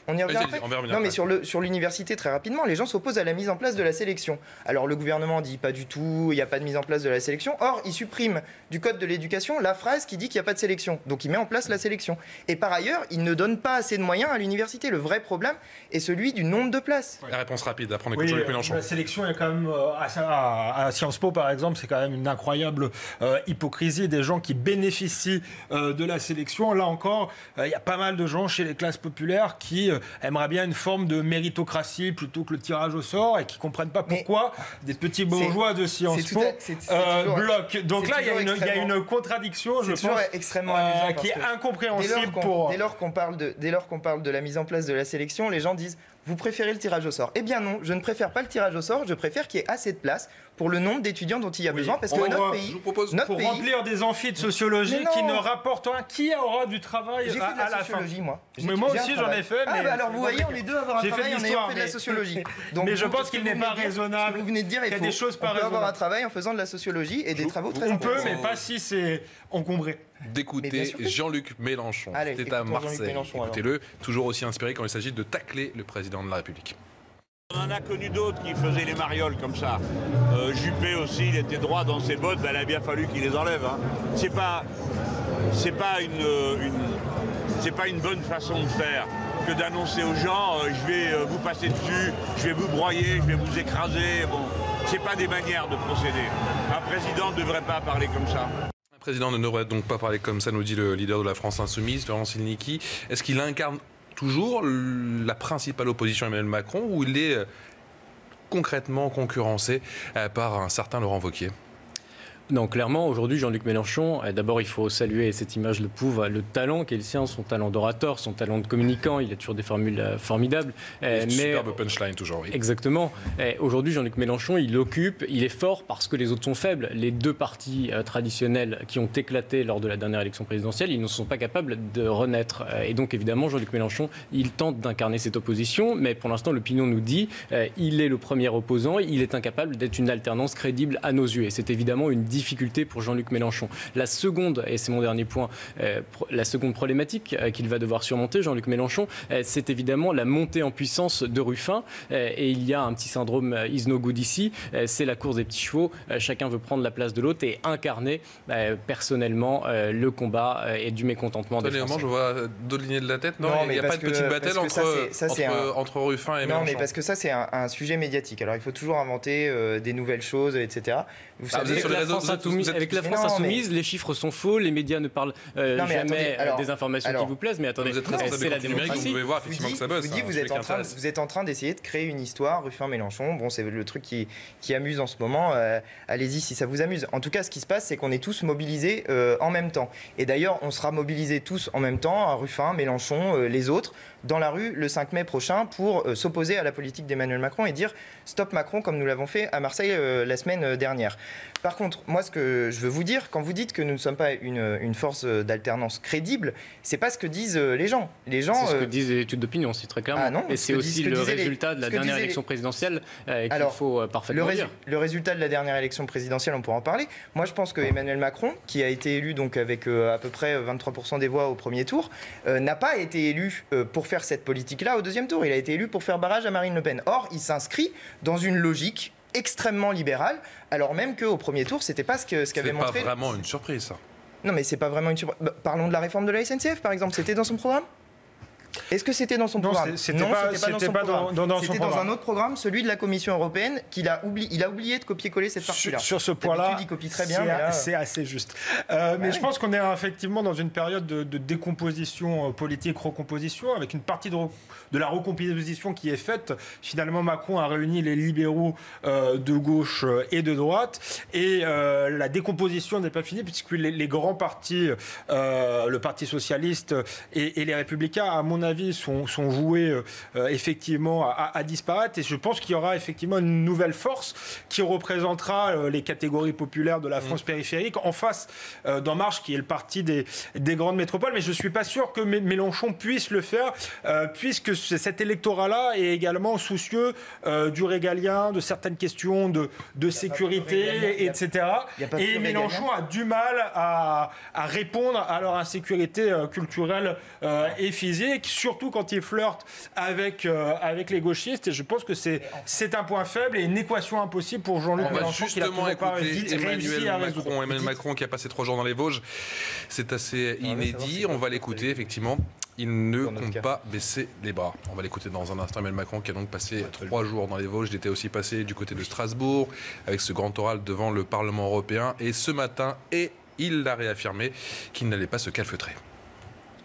On y revient après. Non, mais sur l'université, très rapidement, les gens s'opposent à la mise en place de la sélection. Alors le gouvernement dit pas du tout, il n'y a pas de mise en place de la sélection. Or, il supprime du code de l'éducation la phrase qui dit qu'il n'y a pas de sélection. Donc il met en place la sélection. Et par ailleurs, il ne donne pas assez de moyens à l'université. Le vrai problème est celui du nombre de places. La réponse rapide, après on écoute Jean-Luc Mélenchon. La sélection est quand même, à Sciences Po par exemple, c'est quand même une incroyable hypocrisie des gens qui bénéficient de la sélection. Là encore, il y a pas mal de gens chez les classes populaires qui aimeraient bien une forme de méritocratie plutôt que le tirage au sort et qui ne comprennent pas pourquoi des petits bourgeois de Sciences Po bloquent. Donc là, il y a une contradiction, je pense, extrêmement amusant qui est incompréhensible dès lors qu'on parle de la mise en place de la sélection, les gens disent vous préférez le tirage au sort. Eh bien non, je ne préfère pas le tirage au sort, je préfère qu'il y ait assez de place pour le nombre d'étudiants dont il y a besoin, parce que notre pays... Pour remplir des amphis de sociologie qui ne rapportent rien, qui aura du travail à la fin? J'ai fait de la sociologie, moi. Mais moi aussi, j'en ai fait. Mais alors vous voyez, on est deux à avoir un travail en ayant fait de la sociologie. Mais je pense qu'il n'est pas raisonnable. Vous venez de dire, il y a des choses pas raisonnables. On peut avoir un travail en faisant de la sociologie et des travaux très intéressants. On peut, mais pas si c'est encombré. D'écouter Jean-Luc Mélenchon. C'était à Marseille. Écoutez-le, toujours aussi inspiré quand il s'agit de tacler le président de la République. On en a connu d'autres qui faisaient les marioles comme ça. Juppé aussi, il était droit dans ses bottes, il a bien fallu qu'il les enlève. Hein. C'est pas une bonne façon de faire que d'annoncer aux gens je vais vous passer dessus, je vais vous broyer, je vais vous écraser. Bon, c'est pas des manières de procéder. Un président ne devrait pas parler comme ça. Un président ne devrait donc pas parler comme ça, nous dit le leader de la France Insoumise, Laurent Silnicki. Est-ce qu'il incarne toujours la principale opposition à Emmanuel Macron ou il est concrètement concurrencé par un certain Laurent Wauquiez? Non, clairement, aujourd'hui, Jean-Luc Mélenchon, d'abord, il faut saluer, cette image le prouve, le talent qu'est le sien, son talent d'orateur, son talent de communicant. Il a toujours des formules formidables. Superbe punchline, toujours, oui. Exactement. Aujourd'hui, Jean-Luc Mélenchon, il est fort parce que les autres sont faibles. Les deux partis traditionnels qui ont éclaté lors de la dernière élection présidentielle, ils ne sont pas capables de renaître. Et donc, évidemment, Jean-Luc Mélenchon, il tente d'incarner cette opposition, mais pour l'instant, l'opinion nous dit il est le premier opposant, il est incapable d'être une alternance crédible à nos yeux. Et c'est évidemment une difficulté pour Jean-Luc Mélenchon. La seconde, et c'est mon dernier point, la seconde problématique qu'il va devoir surmonter, Jean-Luc Mélenchon, c'est évidemment la montée en puissance de Ruffin. Et il y a un petit syndrome is no good ici, c'est la course des petits chevaux. Chacun veut prendre la place de l'autre et incarner personnellement le combat et du mécontentement des Français. Je vois d'autres lignées de la tête. Non, il n'y a pas de petite bataille entre Ruffin et Mélenchon. Non, mais parce que ça, c'est un sujet médiatique. Alors, il faut toujours inventer des nouvelles choses, etc. Vous savez, avec la France Insoumise, les chiffres sont faux, les médias ne parlent jamais des informations qui vous plaisent, mais attendez, c'est la démocratie. Vous pouvez voir effectivement que ça bosse. Vous êtes en train d'essayer de créer une histoire, Ruffin-Mélenchon, bon, c'est le truc qui amuse en ce moment, allez-y si ça vous amuse. En tout cas, ce qui se passe, c'est qu'on est tous mobilisés en même temps. Et d'ailleurs, on sera mobilisés tous en même temps, Ruffin, Mélenchon, les autres, dans la rue le 5 mai prochain pour s'opposer à la politique d'Emmanuel Macron et dire stop Macron comme nous l'avons fait à Marseille la semaine dernière. Par contre, moi ce que je veux vous dire, quand vous dites que nous ne sommes pas une force d'alternance crédible, c'est pas ce que disent les gens. C'est ce que disent les études d'opinion, c'est très clairement. Ah non, et c'est aussi le résultat de la dernière élection présidentielle qu'il faut parfaitement dire. Le résultat de la dernière élection présidentielle, on pourra en parler. Moi je pense que Emmanuel Macron, qui a été élu donc avec à peu près 23% des voix au premier tour, n'a pas été élu pour faire cette politique-là au deuxième tour. Il a été élu pour faire barrage à Marine Le Pen. Or, il s'inscrit dans une logique extrêmement libérale, alors même qu'au premier tour, c'était pas ce qu'avait montré... C'est pas vraiment une surprise, ça. Non, mais c'est pas vraiment une surprise. Parlons de la réforme de la SNCF, par exemple. C'était dans son programme ? Est-ce que c'était dans son programme? Non, c'était pas dans son programme. C'était dans un autre programme, celui de la Commission européenne, qu'il a oublié. Il a oublié de copier-coller cette partie-là. Sur ce point-là, il copie très bien. C'est assez juste. Mais je pense qu'on est effectivement dans une période de décomposition politique, recomposition, avec une partie de la recomposition qui est faite. Finalement, Macron a réuni les libéraux de gauche et de droite, et la décomposition n'est pas finie, puisque les grands partis, le Parti socialiste et les Républicains, à mon avis, sont voués effectivement à disparaître, et je pense qu'il y aura effectivement une nouvelle force qui représentera les catégories populaires de la France périphérique en face d'En Marche, qui est le parti des grandes métropoles. Mais je ne suis pas sûr que Mélenchon puisse le faire, puisque cet électorat-là est également soucieux du régalien, de certaines questions de sécurité, etc. Et Mélenchon a du mal à répondre à leur insécurité culturelle et physique, surtout quand il flirte avec les gauchistes. Et je pense que c'est un point faible et une équation impossible pour Jean-Luc Mélenchon, qui n'a toujours pas réussi à résoudre. Emmanuel Macron, qui a passé 3 jours dans les Vosges, c'est assez inédit. On va l'écouter, effectivement. Il ne compte pas baisser les bras. On va l'écouter dans un instant. Emmanuel Macron, qui a donc passé 3 jours dans les Vosges. Il était aussi passé du côté de Strasbourg avec ce grand oral devant le Parlement européen. Et ce matin, il l'a réaffirmé qu'il n'allait pas se calfeutrer.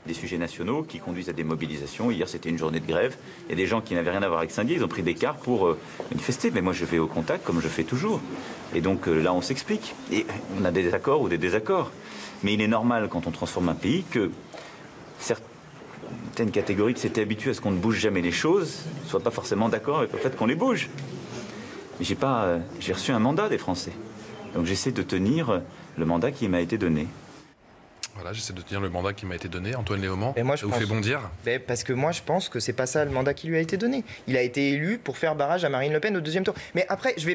Des sujets nationaux qui conduisent à des mobilisations. Hier, c'était une journée de grève. Il y a des gens qui n'avaient rien à voir avec Saint-Dié. Ils ont pris des cars pour manifester. Mais moi, je vais au contact, comme je fais toujours. Et donc là, on s'explique. Et on a des accords ou des désaccords. Mais il est normal, quand on transforme un pays, que certaines catégories qui s'étaient habituées à ce qu'on ne bouge jamais les choses ne soient pas forcément d'accord avec le fait qu'on les bouge. Mais j'ai reçu un mandat des Français. Donc j'essaie de tenir le mandat qui m'a été donné. Voilà, j'essaie de tenir le mandat qui m'a été donné. Antoine Léaumont, ça vous fait bondir? Parce que moi, je pense que c'est pas ça le mandat qui lui a été donné. Il a été élu pour faire barrage à Marine Le Pen au 2e tour. Mais après, je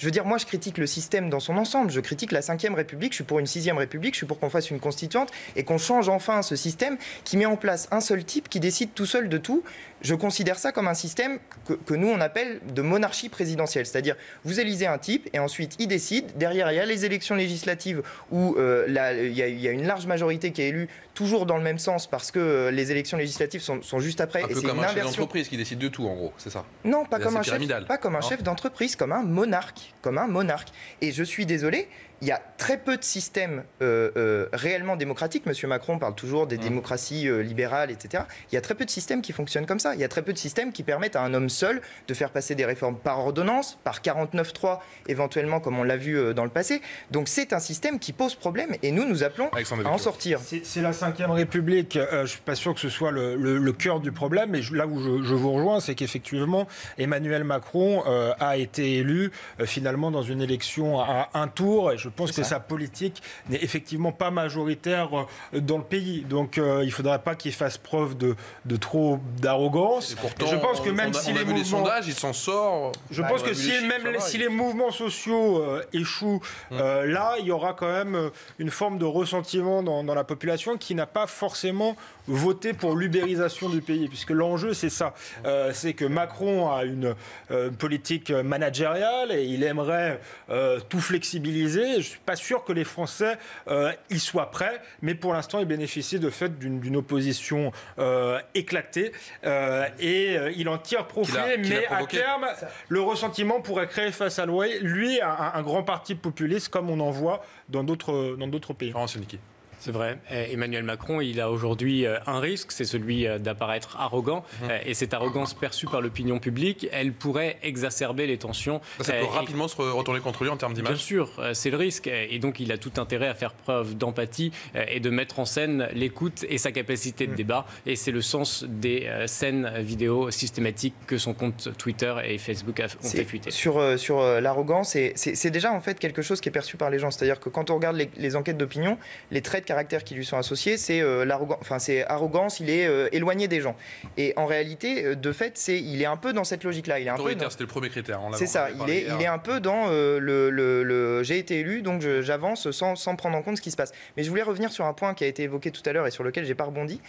veux dire, moi, je critique le système dans son ensemble. Je critique la 5e République. Je suis pour une 6e République. Je suis pour qu'on fasse une constituante et qu'on change enfin ce système qui met en place un seul type qui décide tout seul de tout. Je considère ça comme un système que nous, on appelle de monarchie présidentielle. C'est-à-dire, vous élisez un type et ensuite, il décide. Derrière, il y a les élections législatives où il y a une large majorité qui est élue toujours dans le même sens parce que les élections législatives sont juste après. Un peu comme un chef d'entreprise qui décide de tout, en gros, c'est ça? Non, pas comme un chef d'entreprise, comme un monarque. Et je suis désolé, il y a très peu de systèmes réellement démocratiques. Monsieur Macron parle toujours des démocraties libérales, etc. Il y a très peu de systèmes qui fonctionnent comme ça. Il y a très peu de systèmes qui permettent à un homme seul de faire passer des réformes par ordonnance, par 49.3 éventuellement, comme on l'a vu dans le passé. Donc c'est un système qui pose problème et nous appelons à en sortir. C'est la 5e République. Je ne suis pas sûr que ce soit le cœur du problème. Mais là où je vous rejoins, c'est qu'effectivement, Emmanuel Macron a été élu finalement dans une élection à un tour. Et je pense que sa politique n'est effectivement pas majoritaire dans le pays. Donc il ne faudrait pas qu'il fasse preuve de trop d'arrogance. Je pense que même si les sondages, il s'en sort. Je pense que si les mouvements sociaux échouent, là, il y aura quand même une forme de ressentiment dans la population qui n'a pas forcément voté pour l'ubérisation du pays. Puisque l'enjeu, c'est ça. C'est que Macron a une politique managériale et il aimerait tout flexibiliser. Je ne suis pas sûr que les Français y soient prêts, mais pour l'instant, ils bénéficient de fait d'une opposition éclatée et il en tire profit, mais à terme, le ressentiment pourrait créer face à lui un grand parti populiste comme on en voit dans d'autres pays. C'est vrai. Emmanuel Macron, il a aujourd'hui un risque, c'est celui d'apparaître arrogant. Et cette arrogance perçue par l'opinion publique, elle pourrait exacerber les tensions. Ça peut rapidement se retourner contre lui en termes d'image. Bien sûr, c'est le risque. Et donc, il a tout intérêt à faire preuve d'empathie et de mettre en scène l'écoute et sa capacité de débat. Et c'est le sens des scènes vidéo systématiques que son compte Twitter et Facebook ont fait fuiter. Sur l'arrogance, c'est déjà en fait quelque chose qui est perçu par les gens. C'est-à-dire que quand on regarde les enquêtes d'opinion, les traits de caractères qui lui sont associés, c'est arrogance, il est éloigné des gens. Et en réalité, de fait, il est un peu dans cette logique-là. C'était le premier critère. C'est ça, il est un peu dans j'ai été élu, donc j'avance sans prendre en compte ce qui se passe. Mais je voulais revenir sur un point qui a été évoqué tout à l'heure et sur lequel j'ai pas rebondi.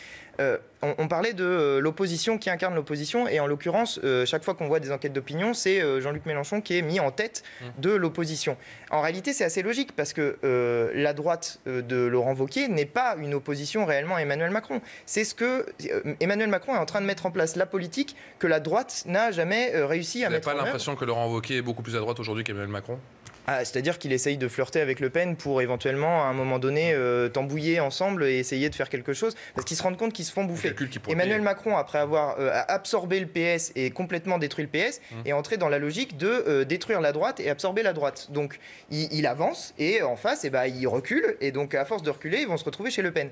on parlait de l'opposition, qui incarne l'opposition, et en l'occurrence, chaque fois qu'on voit des enquêtes d'opinion, c'est Jean-Luc Mélenchon qui est mis en tête de l'opposition. En réalité, c'est assez logique, parce que la droite de Laurent Wauquiez n'est pas une opposition réellement à Emmanuel Macron. C'est ce que Emmanuel Macron est en train de mettre en place, la politique que la droite n'a jamais réussi à mettre en œuvre. Vous n'avez pas l'impression que Laurent Wauquiez est beaucoup plus à droite aujourd'hui qu'Emmanuel Macron ? C'est-à-dire qu'il essaye de flirter avec Le Pen pour éventuellement, à un moment donné, t'embouiller ensemble et essayer de faire quelque chose, parce qu'ils se rendent compte qu'ils se font bouffer. Emmanuel Macron, après avoir absorbé le PS et complètement détruit le PS, est entré dans la logique de détruire la droite et absorber la droite. Donc il avance, et en face, il recule, et donc à force de reculer, ils vont se retrouver chez Le Pen.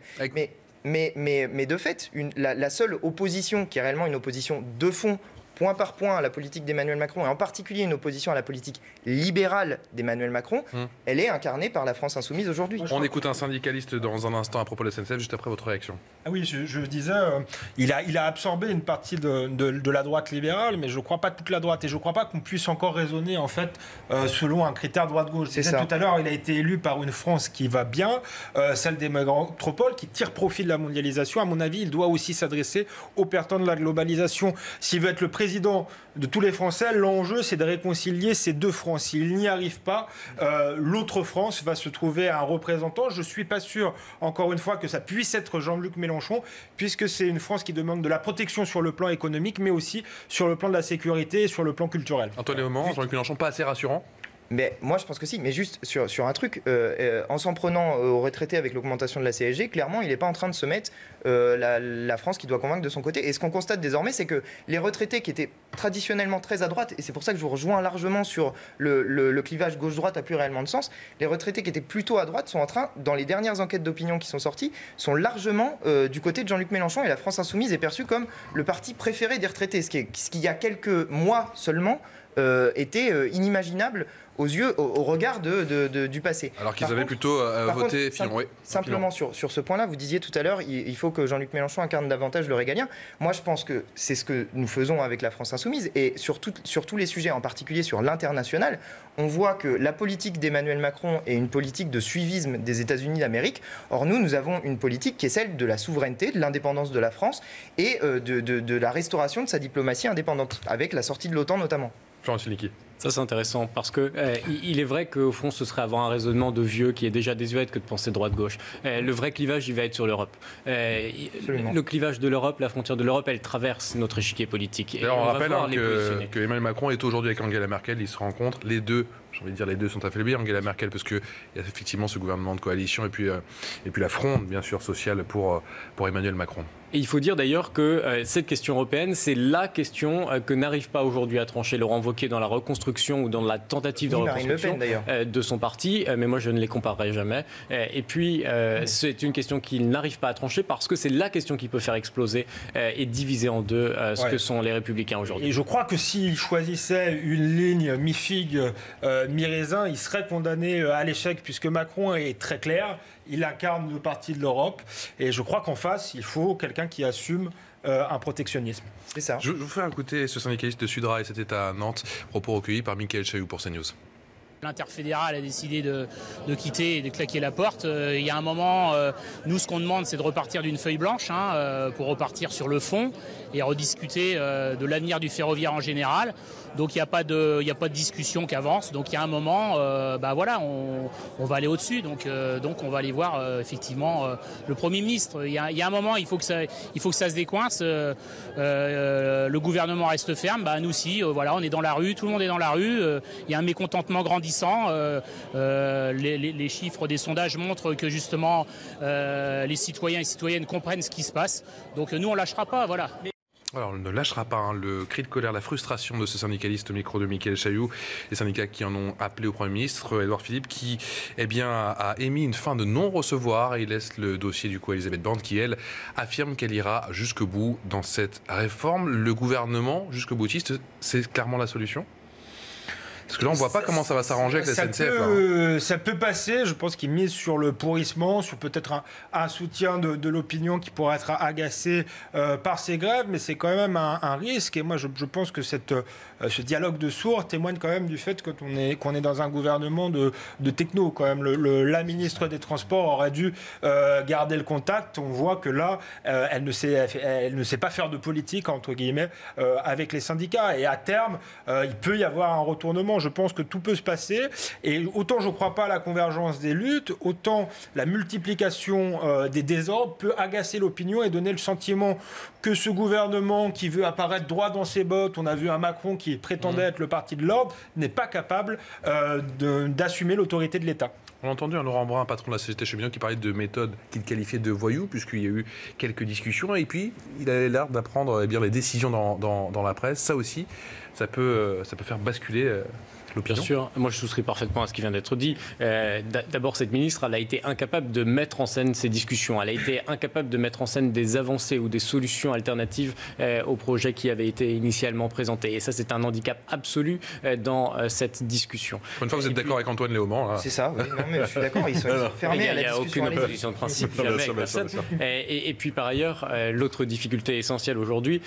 Mais de fait, la seule opposition qui est réellement une opposition de fond, point par point, à la politique d'Emmanuel Macron, et en particulier une opposition à la politique libérale d'Emmanuel Macron, elle est incarnée par la France Insoumise aujourd'hui. On écoute un syndicaliste dans un instant à propos de la SNCF, juste après votre réaction. Ah oui, je disais, il a absorbé une partie de la droite libérale, mais je ne crois pas toute la droite, et je ne crois pas qu'on puisse encore raisonner en fait selon un critère droite-gauche. C'est ça. Tout à l'heure, il a été élu par une France qui va bien, celle des métropoles, qui tire profit de la mondialisation. À mon avis, il doit aussi s'adresser aux perdants de la globalisation. S'il veut être le président de tous les Français, l'enjeu c'est de réconcilier ces deux France. S'il n'y arrive pas, l'autre France va se trouver un représentant. Je ne suis pas sûr, encore une fois, que ça puisse être Jean-Luc Mélenchon, puisque c'est une France qui demande de la protection sur le plan économique, mais aussi sur le plan de la sécurité et sur le plan culturel. Antoine Léaumont, Jean-Luc Mélenchon, pas assez rassurant ? Mais moi, je pense que si. Mais juste sur un truc, en s'en prenant aux retraités avec l'augmentation de la CSG, clairement, il n'est pas en train de se mettre la France qui doit convaincre de son côté. Et ce qu'on constate désormais, c'est que les retraités qui étaient traditionnellement très à droite, et c'est pour ça que je vous rejoins largement sur le clivage gauche-droite n'a plus réellement de sens, les retraités qui étaient plutôt à droite sont en train, dans les dernières enquêtes d'opinion qui sont sorties, sont largement du côté de Jean-Luc Mélenchon, et la France Insoumise est perçue comme le parti préféré des retraités, ce qui il y a quelques mois seulement était inimaginable au regard du passé. Alors qu'ils avaient plutôt voté Fillon. Simplement sur ce point-là, vous disiez tout à l'heure, il faut que Jean-Luc Mélenchon incarne davantage le régalien. Moi, je pense que c'est ce que nous faisons avec la France Insoumise, et sur tous les sujets, en particulier sur l'international, on voit que la politique d'Emmanuel Macron est une politique de suivisme des États-Unis d'Amérique. Or, nous avons une politique qui est celle de la souveraineté, de l'indépendance de la France et de la restauration de sa diplomatie indépendante, avec la sortie de l'OTAN notamment. Florence Finicki. Ça, c'est intéressant parce que il est vrai qu'au fond, ce serait avoir un raisonnement de vieux qui est déjà désuet que de penser droite-gauche. Le vrai clivage, il va être sur l'Europe. Le clivage de l'Europe, la frontière de l'Europe, elle traverse notre échiquier politique. D'ailleurs, on rappelle que Emmanuel Macron est aujourd'hui avec Angela Merkel. Ils se rencontrent. Les deux, j'ai envie de dire, les deux sont affaiblis. Angela Merkel, parce qu'il y a effectivement ce gouvernement de coalition et puis la fronde, bien sûr, sociale pour Emmanuel Macron. Et il faut dire d'ailleurs que cette question européenne, c'est la question que n'arrive pas aujourd'hui à trancher Laurent Wauquiez dans la reconstruction ou dans la tentative de reconstruction de son parti. Mais moi, je ne les comparerai jamais. Et puis, c'est une question qu'il n'arrive pas à trancher parce que c'est la question qui peut faire exploser et diviser en deux ce que sont les Républicains aujourd'hui. Et je crois que s'il choisissait une ligne mi-figue, mi-raisin, il serait condamné à l'échec puisque Macron est très clair. Il incarne le parti de l'Europe et je crois qu'en face, il faut quelqu'un qui assume un protectionnisme. C'est ça. Je vous fais écouter ce syndicaliste de Sudrail, c'était à Nantes, propos recueillis par Mickaël Chailloux pour CNews. L'interfédéral a décidé de quitter et de claquer la porte. Il y a un moment, nous, ce qu'on demande, c'est de repartir d'une feuille blanche pour repartir sur le fond et rediscuter de l'avenir du ferroviaire en général. Donc il n'y a pas de discussion qui avance. Donc il y a un moment, on va aller au-dessus. Donc on va aller voir effectivement le Premier ministre. Il y a un moment, il faut que ça se décoince. Le gouvernement reste ferme. Nous aussi, on est dans la rue. Tout le monde est dans la rue. Il y a un mécontentement grandissant. Les chiffres des sondages montrent que justement les citoyens et citoyennes comprennent ce qui se passe. Donc nous, on lâchera pas. Voilà. Alors, on ne lâchera pas le cri de colère, la frustration de ce syndicaliste au micro de Mickaël Chailloux, les syndicats qui en ont appelé au Premier ministre, Édouard Philippe, qui a émis une fin de non-recevoir et il laisse le dossier du coup à Elisabeth Borne qui, elle, affirme qu'elle ira jusqu'au bout dans cette réforme. Le gouvernement, jusqu'au boutiste, c'est clairement la solution ? Parce que là, on ne voit pas comment ça va s'arranger avec la SNCF. Ça peut passer. Je pense qu'il mise sur le pourrissement, sur peut-être un soutien de l'opinion qui pourrait être agacé par ces grèves, mais c'est quand même un risque. Et moi, je pense que ce dialogue de sourds témoigne quand même du fait qu'on est dans un gouvernement de techno. Quand même, la ministre des Transports aurait dû garder le contact. On voit que là, elle ne sait pas faire de politique, entre guillemets, avec les syndicats. Et à terme, il peut y avoir un retournement. Je pense que tout peut se passer. Et autant je ne crois pas à la convergence des luttes, autant la multiplication des désordres peut agacer l'opinion et donner le sentiment que ce gouvernement qui veut apparaître droit dans ses bottes, on a vu un Macron qui prétendait être le parti de l'ordre, n'est pas capable d'assumer l'autorité de l'État. On a entendu un Laurent Brun, patron de la CGT Cheminots, qui parlait de méthode qu'il qualifiait de voyou, puisqu'il y a eu quelques discussions. Et puis, il avait l'air d'apprendre les décisions dans la presse. Ça aussi, ça peut faire basculer l'opinion. Bien sûr, moi je souscris parfaitement à ce qui vient d'être dit. D'abord, cette ministre, elle a été incapable de mettre en scène ces discussions. Elle a été incapable de mettre en scène des avancées ou des solutions alternatives au projet qui avait été initialement présenté. Et ça, c'est un handicap absolu dans cette discussion. Une fois, vous êtes d'accord avec Antoine Léaumont. C'est ça, oui. Non, mais je suis d'accord, ils sont fermés à la discussion. Il n'y a aucune opposition de principe, jamais avec personne. Et puis par ailleurs, l'autre difficulté essentielle aujourd'hui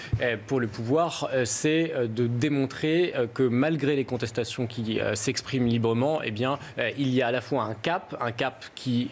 pour le pouvoir, c'est de démontrer que malgré les contestations qui s'expriment librement, eh bien, il y a à la fois un cap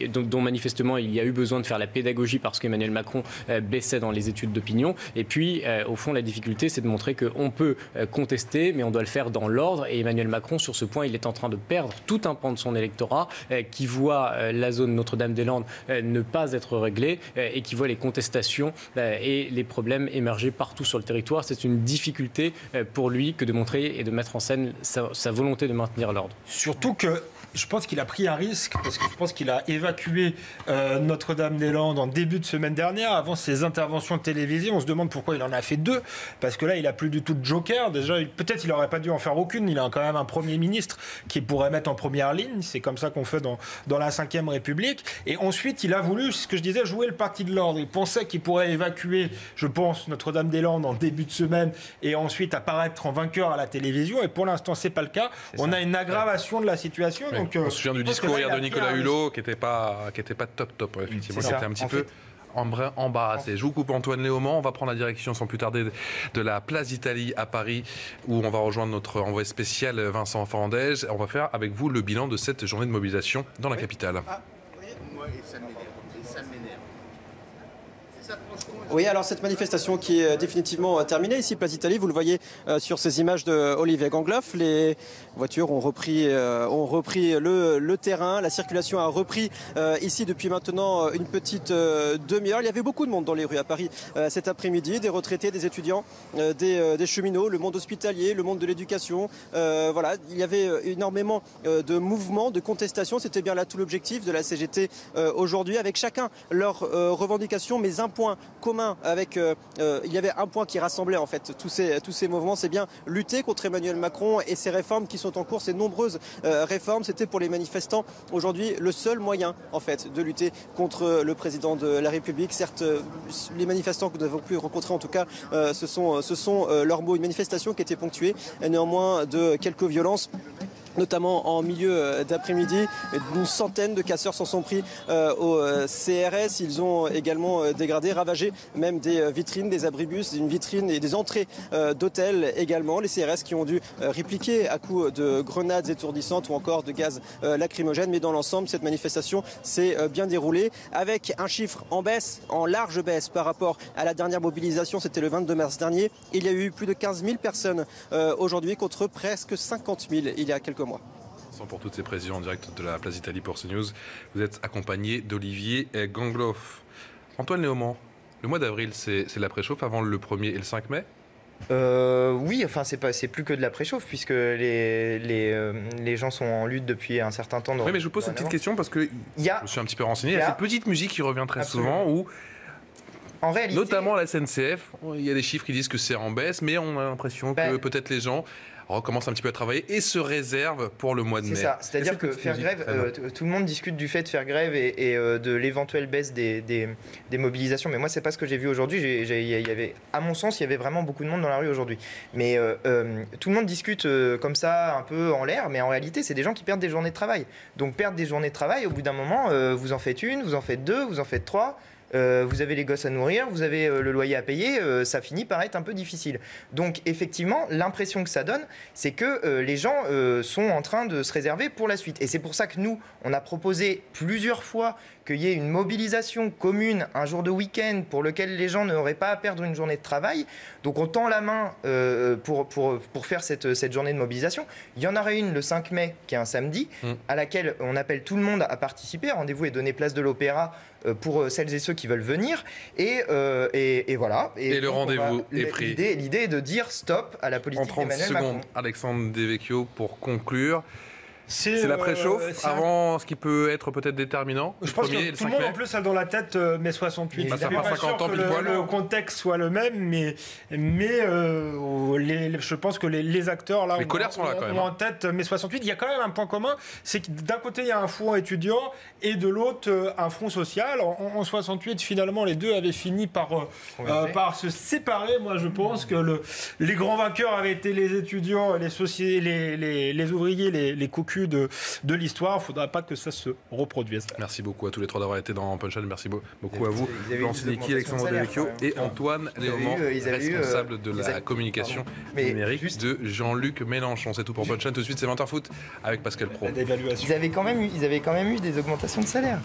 dont manifestement il y a eu besoin de faire la pédagogie parce qu'Emmanuel Macron baissait dans les études d'opinion. Et puis, au fond, la difficulté, c'est de montrer qu'on peut contester, mais on doit le faire dans l'ordre. Et Emmanuel Macron, sur ce point, il est en train de perdre tout un pan de son électorat qui voit la zone Notre-Dame-des-Landes ne pas être réglée et qui voit les contestations et les problèmes émerger partout sur le territoire. C'est une difficulté pour lui que de montrer et de mettre en scène sa volonté de maintenir l'ordre. Surtout que je pense qu'il a pris un risque, parce que je pense qu'il a évacué Notre-Dame-des-Landes en début de semaine dernière, avant ses interventions de télévision. On se demande pourquoi il en a fait 2, parce que là, il n'a plus du tout de joker. Déjà, peut-être il n'aurait pas dû en faire aucune. Il a quand même un Premier ministre qui pourrait mettre en première ligne. C'est comme ça qu'on fait dans la Ve République. Et ensuite, il a voulu, ce que je disais, jouer le parti de l'ordre. Il pensait qu'il pourrait évacuer, je pense, Notre-Dame-des-Landes en début de semaine et ensuite apparaître en vainqueur à la télévision. Et pour l'instant, c'est pas le cas. On a une aggravation de la situation. Oui. Donc, on se souvient du discours hier de Nicolas Hulot qui n'était pas top, effectivement, qui était un petit peu embarrassé. Je vous coupe Antoine Léaumont, on va prendre la direction sans plus tarder de la place d'Italie à Paris, où on va rejoindre notre envoyé spécial Vincent Fandège. On va faire avec vous le bilan de cette journée de mobilisation dans la capitale. Oui, alors cette manifestation qui est définitivement terminée ici, place d'Italie, vous le voyez sur ces images de Olivier Gangloff. Les voitures ont repris le terrain, la circulation a repris ici depuis maintenant une petite demi-heure. Il y avait beaucoup de monde dans les rues à Paris cet après-midi, des retraités, des étudiants, des cheminots, le monde hospitalier, le monde de l'éducation. Voilà, il y avait énormément de mouvements, de contestations. C'était bien là tout l'objectif de la CGT aujourd'hui, avec chacun leurs revendications, mais un point commun avec il y avait un point qui rassemblait en fait tous ces mouvements, c'est bien lutter contre Emmanuel Macron et ses réformes qui sont en cours, ces nombreuses réformes. C'était pour les manifestants aujourd'hui le seul moyen en fait de lutter contre le président de la République. Certes, les manifestants que nous avons pu rencontrer en tout cas, ce sont leurs mots. Une manifestation qui était ponctuée néanmoins de quelques violences, notamment en milieu d'après-midi. Une centaine de casseurs s'en sont pris au CRS. Ils ont également dégradé, ravagé même des vitrines, des abribus, une vitrine et des entrées d'hôtels également. Les CRS qui ont dû répliquer à coups de grenades étourdissantes ou encore de gaz lacrymogène. Mais dans l'ensemble, cette manifestation s'est bien déroulée avec un chiffre en baisse, en large baisse par rapport à la dernière mobilisation. C'était le 22 mars dernier. Il y a eu plus de 15 000 personnes aujourd'hui contre presque 50 000 il y a quelques mois. Pour toutes ces précisions en direct de la place d'Italie pour CNews, vous êtes accompagné d'Olivier Gangloff. Antoine Léaumont, le mois d'avril, c'est la préchauffe avant le 1er et le 5 mai Oui, enfin c'est plus que de la préchauffe puisque les gens sont en lutte depuis un certain temps. Oui, mais je vous pose cette petite question parce que je me suis un petit peu renseigné. Il y a cette petite musique qui revient très souvent où, en réalité, notamment à la SNCF, il y a des chiffres qui disent que c'est en baisse, mais on a l'impression que peut-être les gens recommence un petit peu à travailler et se réserve pour le mois de mai. C'est ça, c'est-à-dire que faire grève, tout le monde discute du fait de faire grève et de l'éventuelle baisse des mobilisations, mais moi c'est pas ce que j'ai vu aujourd'hui. À mon sens, il y avait vraiment beaucoup de monde dans la rue aujourd'hui. Mais tout le monde discute comme ça, un peu en l'air, mais en réalité, c'est des gens qui perdent des journées de travail. Donc perdre des journées de travail, au bout d'un moment, vous en faites une, vous en faites deux, vous en faites trois. Vous avez les gosses à nourrir, vous avez le loyer à payer, ça finit par être un peu difficile. Donc effectivement, l'impression que ça donne, c'est que les gens sont en train de se réserver pour la suite. Et c'est pour ça que nous, on a proposé plusieurs fois qu'il y ait une mobilisation commune un jour de week-end pour lequel les gens n'auraient pas à perdre une journée de travail. Donc on tend la main pour faire cette journée de mobilisation. Il y en aura une le 5 mai, qui est un samedi, à laquelle on appelle tout le monde à participer. Rendez-vous est donné place de l'Opéra pour celles et ceux qui veulent venir. Et voilà. Et le rendez-vous est pris. L'idée est de dire stop à la politique d'Emmanuel Macron. 30 secondes, Alexandre Devecchio, pour conclure. C'est la préchauffe avant ce qui peut être peut-être déterminant. Je pense que tout le monde en plus a dans la tête mai 68. Ça fera 50 ans pile poil. Le contexte soit le même, mais je pense que les acteurs là ont en tête mai 68. Il y a quand même un point commun, c'est que d'un côté il y a un front étudiant et de l'autre un front social. En 68 finalement les deux avaient fini par se séparer. Moi je pense que les grands vainqueurs avaient été les étudiants, les ouvriers, les cocus de l'histoire. Il ne faudra pas que ça se reproduise. Merci beaucoup à tous les trois d'avoir été dans Punchline. Merci beaucoup à vous, Jean Sidiki, Alexandre Devecchio et Antoine Léaumont, responsable de la communication numérique de Jean-Luc Mélenchon. C'est tout pour Punchline. Tout de suite, c'est 20h Foot avec Pascal Praud. Ils avaient quand même eu des augmentations de salaire.